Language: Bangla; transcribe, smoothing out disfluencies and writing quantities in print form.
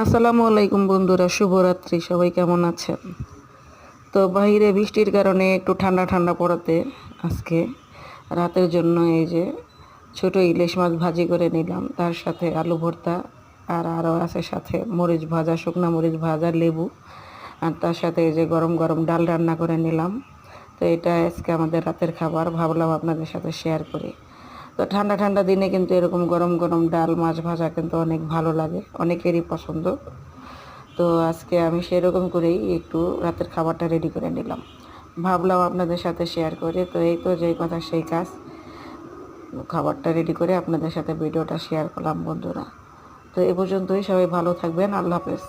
আসসালামু আলাইকুম বন্ধুরা, শুভরাত্রি। সবাই কেমন আছেন? তো বাইরে বৃষ্টির কারণে একটু ঠান্ডা ঠান্ডা পড়াতে আজকে রাতের জন্য এই যে ছোট ইলিশ মাছ ভাজি করে নিলাম, তার সাথে আলু ভর্তা আর আরও আছে সাথে মরিচ ভাজা, শুকনা মরিচ ভাজা, লেবু, আর তার সাথে এই যে গরম গরম ডাল রান্না করে নিলাম। তো এটা আজকে আমাদের রাতের খাবার, ভাবলাম আপনাদের সাথে শেয়ার করি। তো ঠান্ডা ঠান্ডা দিনে কিন্তু এরকম গরম গরম ডাল মাছ ভাজা কিন্তু অনেক ভালো লাগে, অনেকেরই পছন্দ। তো আজকে আমি সেরকম করেই একটু রাতের খাবারটা রেডি করে নিলাম, ভাবলাম আপনাদের সাথে শেয়ার করি। তো এই তো যেই কথা সেই কাজ, খাবারটা রেডি করে আপনাদের সাথে ভিডিওটা শেয়ার করলাম বন্ধুরা। তো এ পর্যন্তই, সবাই ভালো থাকবেন। আল্লাহ হাফেজ।